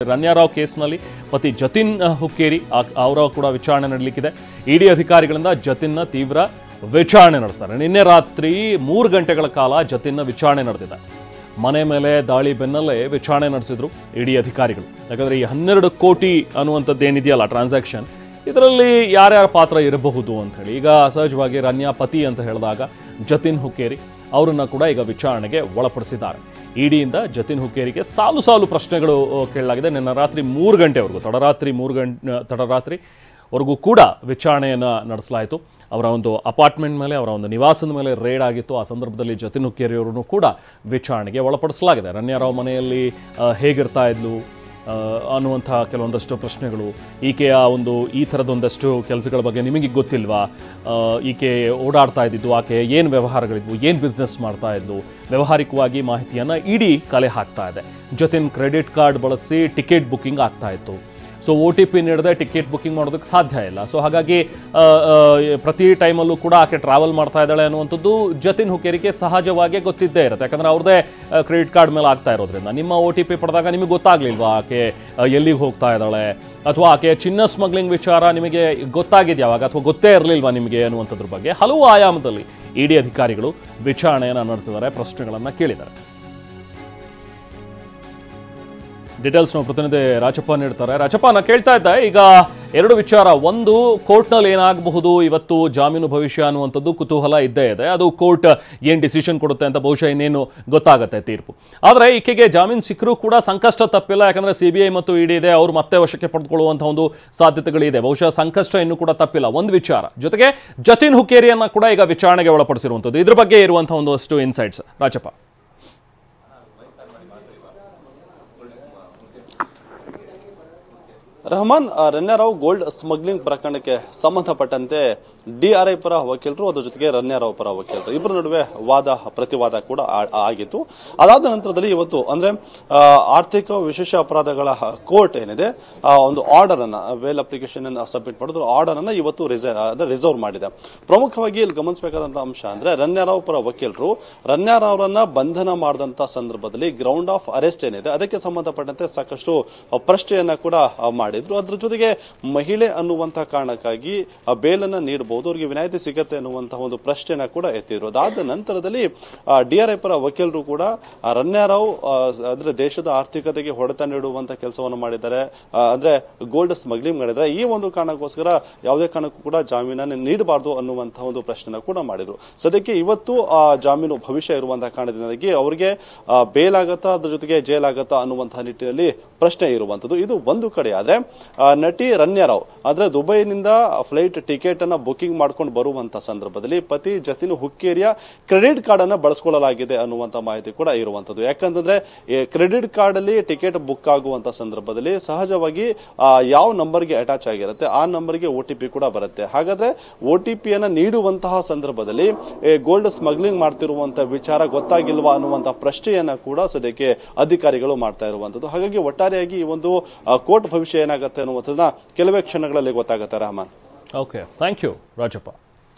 ರನ್ಯಾರಾವ್ ಕೇಸ್ನಲ್ಲಿ ಪತಿ ಜತಿನ್ ಹುಕ್ಕೇರಿ ಅವರ ಕೂಡ ವಿಚಾರಣೆ ನಡೆಯಲಿಕ್ಕಿದೆ. ಇಡಿ ಅಧಿಕಾರಿಗಳಿಂದ ಜತಿನ್ನ ತೀವ್ರ ವಿಚಾರಣೆ ನಡೆಸ್ತಾರೆ. ನಿನ್ನೆ ರಾತ್ರಿ 3 ಗಂಟೆಗಳ ಕಾಲ ಜತಿನ್ನ ವಿಚಾರಣೆ ನಡೆದಿದೆ. ಮನೆ ಮೇಲೆ ದಾಳಿ ಬೆನ್ನಲ್ಲೇ ವಿಚಾರಣೆ ನಡೆಸಿದ್ರು ಇಡಿ ಅಧಿಕಾರಿಗಳು. ಯಾಕಂದ್ರೆ ಈ 12 ಕೋಟಿ ಅನ್ನುವಂಥದ್ದು ಏನಿದೆಯಲ್ಲ ಟ್ರಾನ್ಸಾಕ್ಷನ್, ಇದರಲ್ಲಿ ಯಾರ್ಯಾರ ಪಾತ್ರ ಇರಬಹುದು ಅಂತ ಹೇಳಿ ಈಗ ಸಹಜವಾಗಿ ರನ್ಯಾ ಪತಿ ಅಂತ ಹೇಳಿದಾಗ ಜತಿನ್ ಹುಕ್ಕೇರಿ ಅವರನ್ನ ಕೂಡ ಈಗ ವಿಚಾರಣೆಗೆ ಒಳಪಡಿಸಿದ್ದಾರೆ. ಇಡಿಯಿಂದ ಜತಿನ್ ಹುಕ್ಕೇರಿಗೆ ಸಾಲು ಸಾಲು ಪ್ರಶ್ನೆಗಳು ಕೇಳಲಾಗಿದೆ. ನಿನ್ನೆ ರಾತ್ರಿ 3 ಗಂಟೆವರೆಗೂ ತಡರಾತ್ರಿವರೆಗೂ ಕೂಡ ವಿಚಾರಣೆಯನ್ನು ನಡೆಸಲಾಯಿತು. ಅವರ ಒಂದು ಅಪಾರ್ಟ್ಮೆಂಟ್ ಮೇಲೆ, ಅವರ ಒಂದು ನಿವಾಸದ ಮೇಲೆ ರೇಡ್ ಆಗಿತ್ತು. ಆ ಸಂದರ್ಭದಲ್ಲಿ ಜತಿನ್ ಹುಕ್ಕೇರಿ ಅವರನ್ನು ಕೂಡ ವಿಚಾರಣೆಗೆ ಒಳಪಡಿಸಲಾಗಿದೆ. ರನ್ಯಾರಾವ್ ಮನೆಯಲ್ಲಿ ಹೇಗಿರ್ತಾ ಇದ್ಲು ಅನ್ನುವಂಥ ಕೆಲವೊಂದಷ್ಟು ಪ್ರಶ್ನೆಗಳು, ಈಕೆಯ ಒಂದು ಈ ಥರದೊಂದಷ್ಟು ಕೆಲಸಗಳ ಬಗ್ಗೆ ನಿಮಗೆ ಗೊತ್ತಿಲ್ವಾ, ಈಕೆ ಓಡಾಡ್ತಾ ಇದ್ದಿದ್ದು, ಆಕೆ ಏನು ವ್ಯವಹಾರಗಳಿದ್ವು, ಏನು ಬಿಸ್ನೆಸ್ ಮಾಡ್ತಾ ಇದ್ಲು, ವ್ಯಾವಹಾರಿಕವಾಗಿ ಮಾಹಿತಿಯನ್ನು ಇಡಿ ಕಲೆ ಹಾಕ್ತಾ ಇದೆ. ಜೊತೆಗೆ ಕ್ರೆಡಿಟ್ ಕಾರ್ಡ್ ಬಳಸಿ ಟಿಕೆಟ್ ಬುಕ್ಕಿಂಗ್ ಆಗ್ತಾ ಇತ್ತು. ಸೊ OTP ನೀಡದೆ ಟಿಕೆಟ್ ಬುಕ್ಕಿಂಗ್ ಮಾಡೋದಕ್ಕೆ ಸಾಧ್ಯ ಇಲ್ಲ. ಸೊ ಹಾಗಾಗಿ ಪ್ರತಿ ಟೈಮಲ್ಲೂ ಕೂಡ ಆಕೆ ಟ್ರಾವೆಲ್ ಮಾಡ್ತಾ ಇದ್ದಾಳೆ ಅನ್ನುವಂಥದ್ದು ಜತಿನ್ ಹುಕ್ಕೇರಿಗೆ ಸಹಜವಾಗಿ ಗೊತ್ತಿದ್ದೇ ಇರುತ್ತೆ. ಯಾಕಂದರೆ ಅವ್ರದ್ದೇ ಕ್ರೆಡಿಟ್ ಕಾರ್ಡ್ ಮೇಲೆ ಆಗ್ತಾ ಇರೋದ್ರಿಂದ ನಿಮ್ಮ OTP ಪಡೆದಾಗ ನಿಮಗೆ ಗೊತ್ತಾಗಲಿಲ್ವಾ ಆಕೆ ಎಲ್ಲಿಗೆ ಹೋಗ್ತಾ ಇದ್ದಾಳೆ, ಅಥವಾ ಆಕೆ ಚಿನ್ನ ಸ್ಮಗ್ಲಿಂಗ್ ವಿಚಾರ ನಿಮಗೆ ಗೊತ್ತಾಗಿದೆಯಾವಾಗ, ಅಥವಾ ಗೊತ್ತೇ ಇರಲಿಲ್ವಾ ನಿಮಗೆ ಅನ್ನುವಂಥದ್ರ ಬಗ್ಗೆ ಹಲವು ಆಯಾಮದಲ್ಲಿ ಇಡಿ ಅಧಿಕಾರಿಗಳು ವಿಚಾರಣೆಯನ್ನು ನಡೆಸಿದ್ದಾರೆ, ಪ್ರಶ್ನೆಗಳನ್ನು ಕೇಳಿದ್ದಾರೆ. ಡೀಟೇಲ್ಸ್ ನಾವು ಪ್ರತಿನಿಧಿ ರಾಜಪ್ಪ ನೀಡ್ತಾರೆ. ರಾಜಪ್ಪ, ನಾನು ಕೇಳ್ತಾ ಇದ್ದೆ, ಈಗ 2 ವಿಚಾರ. ಒಂದು, ಕೋರ್ಟ್ನಲ್ಲಿ ಏನಾಗಬಹುದು ಇವತ್ತು ಜಾಮೀನು ಭವಿಷ್ಯ ಅನ್ನುವಂಥದ್ದು ಕುತೂಹಲ ಇದ್ದೇ ಇದೆ. ಅದು ಕೋರ್ಟ್ ಏನು ಡಿಸಿಷನ್ ಕೊಡುತ್ತೆ ಅಂತ ಬಹುಶಃ ಇನ್ನೇನು ಗೊತ್ತಾಗುತ್ತೆ ತೀರ್ಪು. ಆದರೆ ಈಕೆಗೆ ಜಾಮೀನು ಸಿಕ್ಕರೂ ಕೂಡ ಸಂಕಷ್ಟ ತಪ್ಪಿಲ್ಲ. ಯಾಕಂದರೆ CBI ಮತ್ತು ಇಡಿ ಇದೆ, ಅವರು ಮತ್ತೆ ವಶಕ್ಕೆ ಪಡೆದುಕೊಳ್ಳುವಂಥ ಒಂದು ಸಾಧ್ಯತೆಗಳಿದೆ. ಬಹುಶಃ ಸಂಕಷ್ಟ ಇನ್ನೂ ಕೂಡ ತಪ್ಪಿಲ್ಲ, ಒಂದು ವಿಚಾರ. ಜೊತೆಗೆ ಜತಿನ್ ಹುಕ್ಕೇರಿಯನ್ನ ಕೂಡ ಈಗ ವಿಚಾರಣೆಗೆ ಒಳಪಡಿಸಿರುವಂಥದ್ದು. ಇದ್ರ ಬಗ್ಗೆ ಇರುವಂಥ ಒಂದಷ್ಟು insights Rajappa. Rahman, Ranya Rao gold smuggling ಪ್ರಕರಣಕ್ಕೆ ಸಂಬಂಧಪಟ್ಟಂತೆ DRI ಪರ ವಕೀಲರು, ಅದ್ರ ಜೊತೆಗೆ ರನ್ಯಾರಾವ್ ಪರ ವಕೀಲರು ಇಬ್ಬರ ನಡುವೆ ವಾದ ಪ್ರತಿವಾದ ಕೂಡ ಆಗಿತ್ತು. ಅದಾದ ನಂತರದಲ್ಲಿ ಇವತ್ತು ಅಂದ್ರೆ ಆರ್ಥಿಕ ವಿಶೇಷ ಅಪರಾಧಗಳ ಕೋರ್ಟ್ ಏನಿದೆ ಒಂದು ಆರ್ಡರ್ ಅನ್ನ, ವೇಲ್ ಅಪ್ಲಿಕೇಶನ್ ಅನ್ನು ಸಬ್ಮಿಟ್ ಮಾಡಿದ್ರು, ಆರ್ಡರ್ ಅನ್ನ ಇವತ್ತು ರಿಸರ್ವ್ ಮಾಡಿದೆ. ಪ್ರಮುಖವಾಗಿ ಇಲ್ಲಿ ಗಮನಿಸಬೇಕಾದಂತಹ ಅಂಶ ಅಂದ್ರೆ ರನ್ಯಾರಾವ್ ಪರ ವಕೀಲರು ರನ್ಯಾರಾವ್ರನ್ನ ಬಂಧನ ಮಾಡಿದಂತ ಸಂದರ್ಭದಲ್ಲಿ ಗ್ರೌಂಡ್ ಆಫ್ ಅರೆಸ್ಟ್ ಏನಿದೆ ಅದಕ್ಕೆ ಸಂಬಂಧಪಟ್ಟಂತೆ ಸಾಕಷ್ಟು ಪ್ರಶ್ನೆಯನ್ನ ಕೂಡ ಮಾಡಿದ್ರು. ಅದ್ರ ಜೊತೆಗೆ ಮಹಿಳೆ ಅನ್ನುವಂತಹ ಕಾರಣಕ್ಕಾಗಿ ಬೇಲನ್ನ ನೀಡಬಹುದು, ಅವರಿಗೆ ವಿನಾಯಿತಿ ಸಿಗತ್ತೆ ಅನ್ನುವಂತಹ ಒಂದು ಪ್ರಶ್ನೆಯನ್ನ ಕೂಡ ಎತ್ತಿದ್ರು. ಅದಾದ ನಂತರದಲ್ಲಿ DRI ಪರ ವಕೀಲರು ಕೂಡ ರನ್ಯಾರಾವ್ ಅಂದ್ರೆ ದೇಶದ ಆರ್ಥಿಕತೆಗೆ ಹೊಡೆತ ನೀಡುವಂತಹ ಕೆಲಸವನ್ನು ಮಾಡಿದ್ದಾರೆ, ಅಂದ್ರೆ ಗೋಲ್ಡ್ ಸ್ಮಗ್ಲಿಂಗ್ ಮಾಡಿದ್ದಾರೆ. ಈ ಒಂದು ಕಾರಣಕ್ಕೋಸ್ಕರ ಯಾವುದೇ ಕಾರಣಕ್ಕೂ ಕೂಡ ಜಾಮೀನನ್ನು ನೀಡಬಾರದು ಅನ್ನುವಂತಹ ಒಂದು ಪ್ರಶ್ನೆ ಕೂಡ ಮಾಡಿದ್ರು. ಸದ್ಯಕ್ಕೆ ಇವತ್ತು ಜಾಮೀನು ಭವಿಷ್ಯ ಇರುವಂತಹ ಕಾರಣದಿಂದಾಗಿ ಅವರಿಗೆ ಬೇಲ್ ಆಗತ್ತಾ, ಅದ್ರ ಜೊತೆಗೆ ಜೈಲ್ ಆಗತ್ತಾ ಅನ್ನುವಂತಹ ನಿಟ್ಟಿನಲ್ಲಿ ಪ್ರಶ್ನೆ ಇರುವಂತದ್ದು. ಇದು ಒಂದು ಕಡೆ. ಆದ್ರೆ ನಟಿ ರನ್ಯಾರಾವ್ ಅಂದ್ರೆ ದುಬೈನಿಂದ ಫ್ಲೈಟ್ ಟಿಕೆಟ್ ಅನ್ನ ಬುಕಿಂಗ್ ಮಾಡ್ಕೊಂಡು ಬರುವಂತ ಸಂದರ್ಭದಲ್ಲಿ ಪತಿ ಜತಿನ್ ಹುಕ್ಕೇರಿಯ ಕ್ರೆಡಿಟ್ ಕಾರ್ಡ್ ಅನ್ನ ಬಳಸಿಕೊಳ್ಳಲಾಗಿದೆ ಅನ್ನುವಂತ ಮಾಹಿತಿ ಕೂಡ ಇರುವಂತದ್ದು. ಯಾಕಂತಂದ್ರೆ ಕ್ರೆಡಿಟ್ ಕಾರ್ಡ್ ಅಲ್ಲಿ ಟಿಕೆಟ್ ಬುಕ್ ಆಗುವಂತ ಸಂದರ್ಭದಲ್ಲಿ ಸಹಜವಾಗಿ ಯಾವ ನಂಬರ್ಗೆ ಅಟ್ಯಾಚ್ ಆಗಿರುತ್ತೆ ಆ ನಂಬರ್ಗೆ OTP ಕೂಡ ಬರುತ್ತೆ. ಹಾಗಾದ್ರೆ OTP ಅನ್ನ ನೀಡುವಂತಹ ಸಂದರ್ಭದಲ್ಲಿ ಗೋಲ್ಡ್ ಸ್ಮಗ್ಲಿಂಗ್ ಮಾಡ್ತಿರುವಂತಹ ವಿಚಾರ ಗೊತ್ತಾಗಿಲ್ವಾ ಅನ್ನುವಂತಹ ಪ್ರಶ್ನೆಯನ್ನ ಕೂಡ ಸದ್ಯಕ್ಕೆ ಅಧಿಕಾರಿಗಳು ಮಾಡ್ತಾ ಇರುವಂತದ್ದು. ಹಾಗಾಗಿ ಒಟ್ಟಾರೆಯಾಗಿ ಈ ಒಂದು ಕೋರ್ಟ್ ಭವಿಷ್ಯ ಏನಾಗುತ್ತೆ ಅನ್ನುವಂಥದ್ದನ್ನ ಕೆಲವೇ ಕ್ಷಣಗಳಲ್ಲಿ ಗೊತ್ತಾಗುತ್ತೆ. Rahman. Okay, thank you Rajappa.